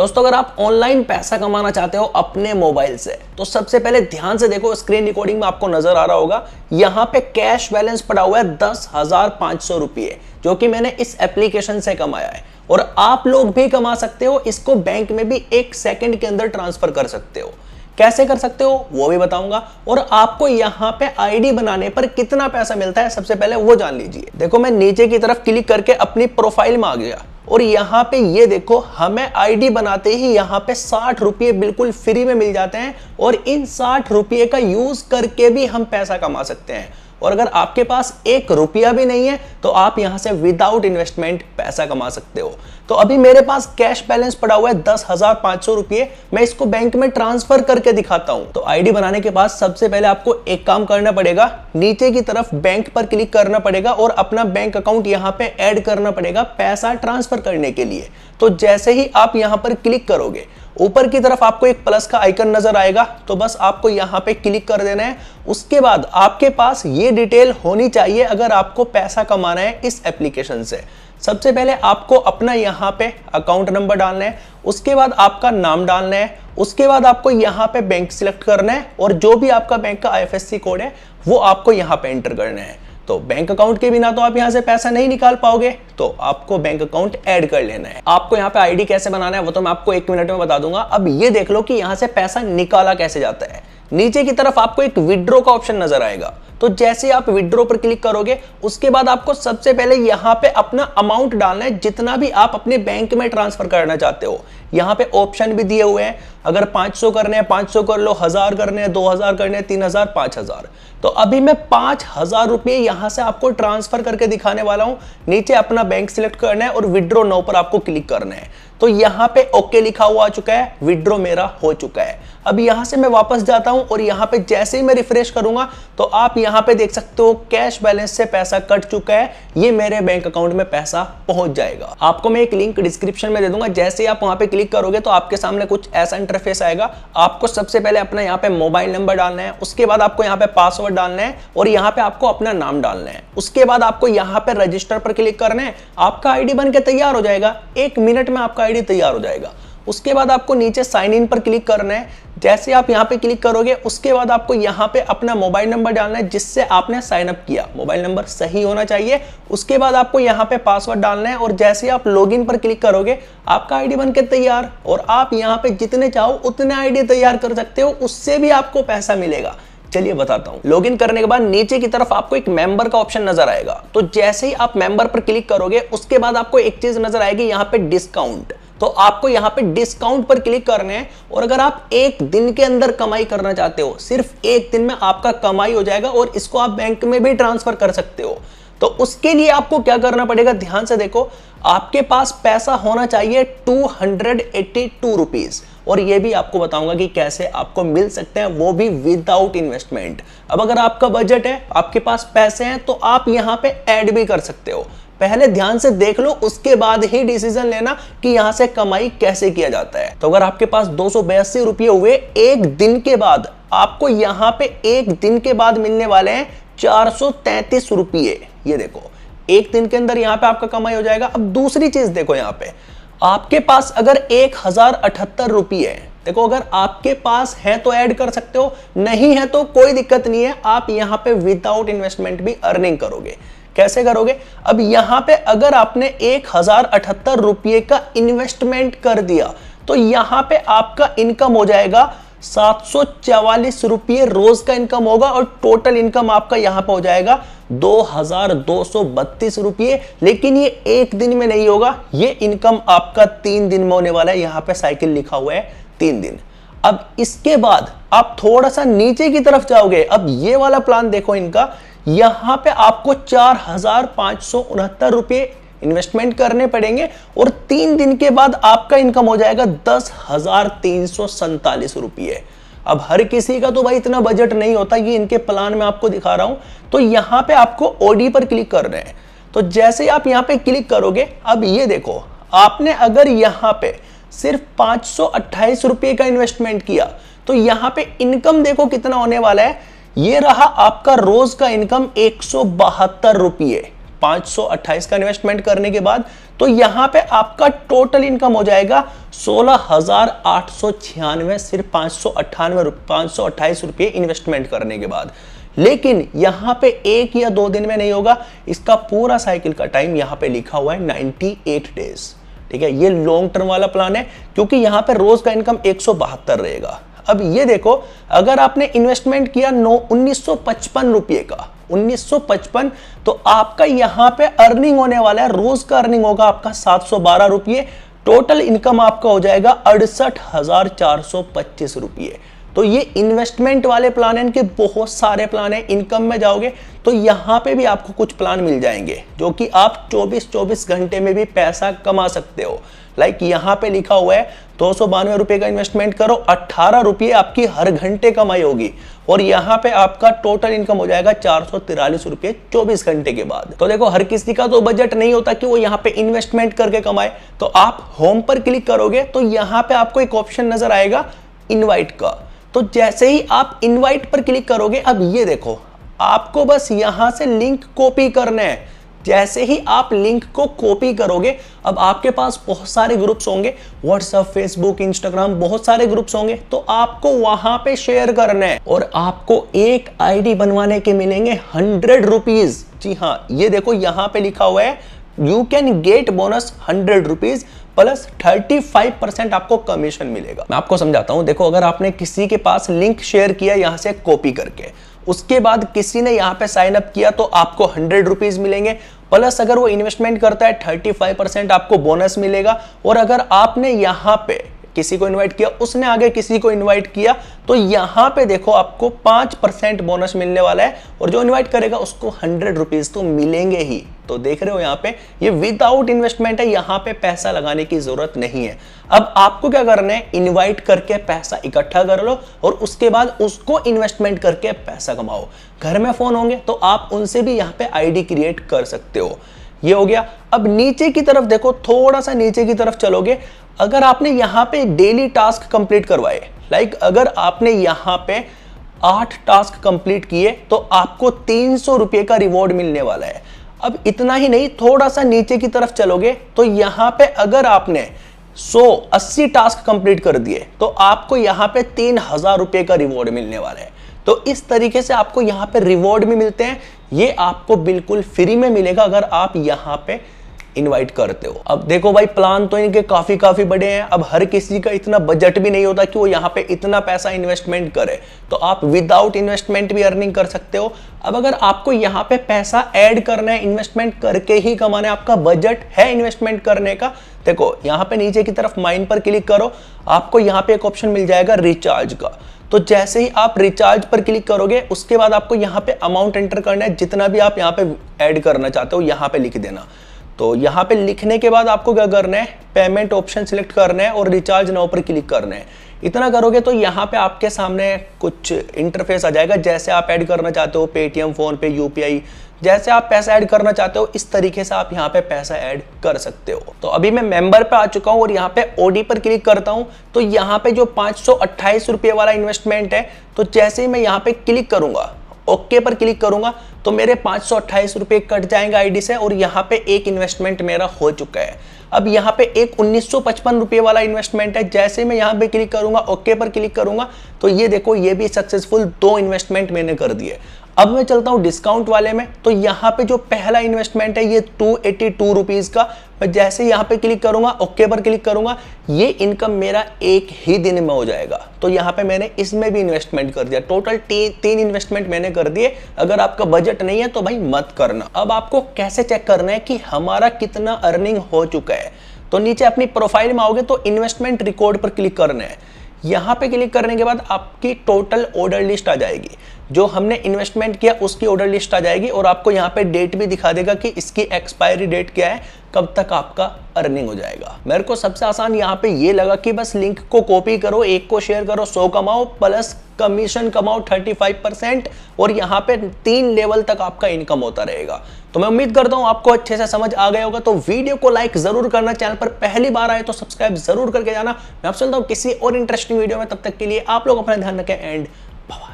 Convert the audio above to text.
दोस्तों अगर आप ऑनलाइन पैसा कमाना चाहते हो अपने मोबाइल से तो सबसे पहले ध्यान से देखो, स्क्रीन रिकॉर्डिंग में आपको नजर आ रहा होगा यहाँ पे कैश बैलेंस पड़ा हुआ है 10,500 रुपये, जो कि मैंने इस एप्लीकेशन से कमाया है। और आप लोग भी कमा सकते हो, इसको बैंक में भी 1 सेकंड के अंदर ट्रांसफर कर सकते हो। कैसे कर सकते हो वो भी बताऊंगा, और आपको यहाँ पे आईडी बनाने पर कितना पैसा मिलता है सबसे पहले वो जान लीजिए। देखो मैं नीचे की तरफ क्लिक करके अपनी प्रोफाइल में आ गया और यहाँ पे ये देखो, हमें आईडी बनाते ही यहाँ पे 60 रुपये बिल्कुल फ्री में मिल जाते हैं और इन 60 रुपये का यूज करके भी हम पैसा कमा सकते हैं। और अगर आपके पास 1 रुपया भी नहीं है तो आप यहां से विदाउट इन्वेस्टमेंट पैसा कमा सकते हो। तो अभी मेरे पास कैश बैलेंस पड़ा हुआ है 10,500 रुपये, मैं इसको बैंक में ट्रांसफर करके दिखाता हूं। तो आईडी बनाने के बाद सबसे पहले आपको एक काम करना पड़ेगा, नीचे की तरफ बैंक पर क्लिक करना पड़ेगा और अपना बैंक अकाउंट यहां पे ऐड करना पड़ेगा पैसा ट्रांसफर करने के लिए। तो जैसे ही आप यहां पर क्लिक करोगे ऊपर की तरफ आपको एक प्लस का आइकन नजर आएगा, तो बस आपको यहां पे क्लिक कर देना है। उसके बाद आपके पास ये डिटेल होनी चाहिए अगर आपको पैसा कमाना है इस एप्लीकेशन से। सबसे पहले आपको अपना यहां पे अकाउंट नंबर डालना है, उसके बाद आपका नाम डालना है, उसके बाद आपको यहां पे बैंक सिलेक्ट करना है और जो भी आपका बैंक का IFSC कोड है वो आपको यहां पे एंटर करना है। तो बैंक अकाउंट के बिना तो आप यहां से पैसा नहीं निकाल पाओगे, तो आपको बैंक अकाउंट ऐड कर लेना है। आपको यहां पे आईडी कैसे बनाना है वो तो मैं आपको 1 मिनट में बता दूंगा। अब ये देख लो कि यहां से पैसा निकाला कैसे जाता है। नीचे की तरफ आपको एक विड्रॉ का ऑप्शन नजर आएगा, तो जैसे आप विड्रॉ पर क्लिक करोगे उसके बाद आपको सबसे पहले यहां पे अपना अमाउंट डालना है, जितना भी आप अपने बैंक में ट्रांसफर करना चाहते हो। यहां पे ऑप्शन भी दिए हुए हैं, अगर 500 करने हैं 500 कर लो, 1000 करने हैं 2000 करने हैं 3000 5000। तो अभी मैं 5000 रुपये यहां से आपको ट्रांसफर करके दिखाने वाला हूं। नीचे अपना बैंक सिलेक्ट करना है और विड्रॉ नाउ पर आपको क्लिक करना है। तो यहां पे ओके लिखा हुआ आ चुका है, विड्रॉ मेरा हो चुका है। अब यहां से मैं वापस जाता हूं और यहां पे जैसे ही मैं रिफ्रेश करूंगा तो आप यहां पे देख सकते हो कैश बैलेंस से पैसा कट चुका है, ये मेरे बैंक अकाउंट में पैसा पहुंच जाएगा। आपको मैं एक लिंक डिस्क्रिप्शन में दे दूंगा, जैसे ही आप वहां पे क्लिक करोगे तो आपके सामने कुछ ऐसा इंटरफेस आएगा। आपको सबसे पहले अपना यहाँ पे मोबाइल नंबर डालना है, उसके बाद आपको यहाँ पे पासवर्ड डालना है और यहाँ पे आपको अपना नाम डालना है। उसके बाद आपको यहाँ पे रजिस्टर पर क्लिक करना है, आपका आईडी बन के तैयार हो जाएगा। 1 मिनट में आपका आईडी तैयार हो जाएगा। उसके बाद आपको नीचे साइन इन पर क्लिक करना है। जैसे आप यहां पे क्लिक करोगे उसके बाद आपको यहां पे अपना मोबाइल नंबर डालना है जिससे आपने साइन अप किया, मोबाइल नंबर सही होना चाहिए। उसके बाद आपको यहां पे पासवर्ड डालना है और जैसे आप लॉगिन पर क्लिक करोगे आपका आईडी बनके तैयार। और आप यहां पे जितने चाहो उतने आईडी तैयार कर सकते हो, उससे भी आपको पैसा मिलेगा। चलिए बताता हूं। लॉगिन करने के बाद नीचे की तरफ आपको एक मेंबर का ऑप्शन नजर आएगा, तो जैसे ही आप मेंबर पर क्लिक करोगे उसके बाद आपको एक चीज नजर आएगी यहां पे डिस्काउंट। तो आपको यहां पे डिस्काउंट पर क्लिक करना है और अगर आप 1 दिन के अंदर कमाई करना चाहते हो, सिर्फ 1 दिन में आपका कमाई हो जाएगा और इसको आप बैंक में भी ट्रांसफर कर सकते हो। तो उसके लिए आपको क्या करना पड़ेगा, ध्यान से देखो, आपके पास पैसा होना चाहिए 282 रुपीज, और ये भी आपको बताऊंगा कि कैसे आपको मिल सकते हैं, वो भी विदाउट इन्वेस्टमेंट। अब अगर आपका बजट है, आपके पास पैसे हैं, तो आप यहां पे ऐड भी कर सकते हो। पहले ध्यान से देख लो, उसके बाद ही डिसीजन लेना कि यहां से कमाई कैसे किया जाता है। तो अगर आपके पास 282 रुपये हुए 1 दिन के बाद, आपको यहां पे 1 दिन के बाद मिलने वाले हैं 433 रुपये। ये देखो 1 दिन के अंदर यहां पे आपका कमाई हो जाएगा। अब दूसरी चीज देखो, यहां पे आपके पास अगर 1078 रुपये है, देखो अगर आपके पास है तो ऐड कर सकते हो, नहीं है तो कोई दिक्कत नहीं है, आप यहां पे विदाउट इन्वेस्टमेंट भी अर्निंग करोगे। कैसे करोगे, अब यहां पे अगर आपने 1078 रुपये का इन्वेस्टमेंट कर दिया तो यहां पे आपका इनकम हो जाएगा 744 रुपये रोज का इनकम होगा और टोटल इनकम आपका यहां पे हो जाएगा 2232 रुपये। लेकिन ये 1 दिन में नहीं होगा, ये इनकम आपका 3 दिन में होने वाला है। यहां पे साइकिल लिखा हुआ है 3 दिन। अब इसके बाद आप थोड़ा सा नीचे की तरफ जाओगे, अब ये वाला प्लान देखो इनका, यहां पे आपको 4569 रुपये इन्वेस्टमेंट करने पड़ेंगे और 3 दिन के बाद आपका इनकम हो जाएगा 10,347 रुपये। अब हर किसी का तो भाई इतना बजट नहीं होता, ये इनके प्लान में आपको दिखा रहा हूं। तो यहां पे आपको ओडी पर क्लिक कर रहे हैं, तो जैसे आप यहां पे क्लिक करोगे, अब ये देखो, आपने अगर यहां पे सिर्फ 528 रुपये का इन्वेस्टमेंट किया तो यहां पे इनकम देखो कितना होने वाला है। ये रहा आपका रोज का इनकम 172 रुपये 528 का इन्वेस्टमेंट करने के बाद। तो यहां पे आपका टोटल इनकम हो जाएगा 16,896 सिर्फ 528 रुपये इन्वेस्टमेंट करने के बाद। लेकिन यहां पे 1 या 2 दिन में नहीं होगा, इसका पूरा साइकिल का टाइम यहां पे लिखा हुआ है 98 डेज। ठीक है, ये लॉन्ग टर्म वाला प्लान है क्योंकि यहां पे रोज का इनकम 172 रहेगा। अब ये देखो, अगर आपने इन्वेस्टमेंट किया 1955 रुपये का, 1955, तो आपका यहां पे अर्निंग होने वाला है, रोज का अर्निंग होगा आपका 712 रुपये। टोटल इनकम आपका हो जाएगा 68,425 रुपये। तो ये इन्वेस्टमेंट वाले प्लान है, इनके बहुत सारे प्लान है। इनकम में जाओगे तो यहां पे भी आपको कुछ प्लान मिल जाएंगे जो कि आप 24 घंटे में भी पैसा कमा सकते हो। लाइक यहां पे लिखा हुआ है 292 रुपए का इन्वेस्टमेंट करो, 18 रुपये आपकी हर घंटे कमाई होगी और यहां पे आपका टोटल इनकम हो जाएगा 443 रुपये 24 घंटे के बाद। तो देखो, हर किसी का तो बजट नहीं होता कि वो यहां पे इन्वेस्टमेंट करके कमाए। तो आप होम पर क्लिक करोगे तो यहां पे आपको एक ऑप्शन नजर आएगा इनवाइट का। तो जैसे ही आप इनवाइट पर क्लिक करोगे, अब ये देखो, आपको बस यहां से लिंक कॉपी करना है। जैसे ही आप लिंक को कॉपी करोगे, अब आपके पास बहुत सारे ग्रुप्स होंगे, व्हाट्सएप, फेसबुक, इंस्टाग्राम, बहुत सारे ग्रुप्स होंगे, तो आपको वहां पे शेयर करना है और आपको एक आईडी बनवाने के मिलेंगे 100 रुपीज। जी हाँ, ये देखो यहां पे लिखा हुआ है you can get bonus 100 rupees plus 35% आपको कमीशन मिलेगा। मैं आपको समझाता हूं। देखो, अगर आपने किसी के पास लिंक शेयर किया यहां से कॉपी करके, उसके बाद किसी ने यहां पे साइन अप किया तो आपको 100 रुपीज मिलेंगे, प्लस अगर वो इन्वेस्टमेंट करता है 35% आपको बोनस मिलेगा। और अगर आपने यहां पे किसी को इनवाइट किया, उसने आगे किसी को इनवाइट किया, तो यहां पे देखो आपको 5% बोनस मिलने वाला है और जो इनवाइट करेगा उसको 100 रुपीज तो मिलेंगे ही। तो देख रहे हो यहां पे ये विदाउट इन्वेस्टमेंट है, यहां पे पैसा लगाने की जरूरत नहीं है। अब आपको क्या करना है, इनवाइट करके पैसा इकट्ठा कर लो और उसके बाद उसको इन्वेस्टमेंट करके पैसा कमाओ। घर में फोन होंगे तो आप उनसे भी यहां पे आईडी क्रिएट कर सकते हो। ये हो गया। अब नीचे की तरफ देखो, थोड़ा सा नीचे की तरफ चलोगे, अगर आपने यहां पे डेली टास्क कंप्लीट करवाए, लाइक अगर आपने यहां पे 8 टास्क कंप्लीट किए तो आपको 300 रुपये का रिवॉर्ड मिलने वाला है। अब इतना ही नहीं, थोड़ा सा नीचे की तरफ चलोगे तो यहां पे अगर आपने 180 टास्क कंप्लीट कर दिए तो आपको यहां पे 3000 रुपये का रिवॉर्ड मिलने वाला है। तो इस तरीके से आपको यहां पे रिवॉर्ड भी मिलते हैं। ये आपको बिल्कुल फ्री में मिलेगा अगर आप यहां पे इनवाइट करते हो। अब देखो भाई, प्लान तो इनके काफी बड़े हैं। अब हर किसी का इतना बजट भी नहीं होता कि वो यहाँ पे इतना पैसा इन्वेस्टमेंट करे, तो आप विदाउट इन्वेस्टमेंट भी अर्निंग कर सकते हो। अब अगर आपको यहाँ पे पैसा ऐड करना है, इन्वेस्टमेंट करके ही कमाना है, आपका बजट है इन्वेस्टमेंट करने का, देखो यहाँ पे नीचे की तरफ माइन पर क्लिक करो, आपको यहाँ पे एक ऑप्शन मिल जाएगा रिचार्ज का। तो जैसे ही आप रिचार्ज पर क्लिक करोगे, उसके बाद आपको यहाँ पे अमाउंट एंटर करना है, जितना भी आप यहाँ पे ऐड करना चाहते हो यहाँ पे लिख देना। तो यहाँ पे लिखने के बाद आपको क्या करना है, पेमेंट ऑप्शन सिलेक्ट करना है और रिचार्ज नाउ पर क्लिक करना है। इतना करोगे तो यहाँ पे आपके सामने कुछ इंटरफेस आ जाएगा। जैसे आप ऐड करना चाहते हो पेटीएम, फोन पे, यूपीआई, जैसे आप पैसा ऐड करना चाहते हो इस तरीके से आप यहाँ पे पैसा ऐड कर सकते हो। तो अभी मैं मेंबर पे आ चुका हूँ और यहाँ पे ओडी पर क्लिक करता हूँ तो यहाँ पे जो 528 रुपये वाला इन्वेस्टमेंट है, तो जैसे ही मैं यहाँ पे क्लिक करूंगा, ओके पर क्लिक करूंगा, तो मेरे 528 रुपये कट जाएंगे आईडी से और यहाँ पे एक इन्वेस्टमेंट मेरा हो चुका है। अब यहाँ पे एक 1955 रुपये वाला इन्वेस्टमेंट है। जैसे मैं यहाँ पे क्लिक करूंगा, ओके पर क्लिक करूंगा, तो ये देखो ये भी सक्सेसफुल 2 इन्वेस्टमेंट मैंने कर दिए। अब मैं चलता हूँ डिस्काउंट वाले में। तो यहाँ पे जो पहला इन्वेस्टमेंट है ये 282 रुपीज का, मैं जैसे यहाँ पे क्लिक करूंगा, ओके पर क्लिक करूंगा, ये इनकम मेरा एक ही दिन में हो जाएगा। तो यहाँ पे मैंने इसमें भी इन्वेस्टमेंट कर दिया। टोटल 3 इन्वेस्टमेंट मैंने कर दिए। अगर आपका बजट नहीं है तो भाई मत करना। अब आपको कैसे चेक करना है कि हमारा कितना अर्निंग हो चुका है, तो नीचे अपनी प्रोफाइल में आओगे तो इन्वेस्टमेंट रिकॉर्ड पर क्लिक करना है। यहाँ पे क्लिक करने के बाद आपकी टोटल ऑर्डर लिस्ट आ जाएगी, जो हमने इन्वेस्टमेंट किया उसकी ऑर्डर लिस्ट आ जाएगी और आपको यहाँ पे डेट भी दिखा देगा कि इसकी एक्सपायरी डेट क्या है, कब तक आपका अर्निंग हो जाएगा। मेरे को सबसे आसान यहाँ पे ये लगा कि बस लिंक को कॉपी करो, एक को शेयर करो, 100 कमाओ प्लस कमीशन कमाओ 35% और यहाँ पे 3 लेवल तक आपका इनकम होता रहेगा। तो मैं उम्मीद करता हूँ आपको अच्छे से समझ आ गया होगा। तो वीडियो को लाइक जरूर करना, चैनल पर पहली बार आए तो सब्सक्राइब जरूर करके जाना। मैं आपसे मिलता हूँ किसी और इंटरेस्टिंग वीडियो में, तब तक के लिए आप लोग अपना ध्यान रखें एंड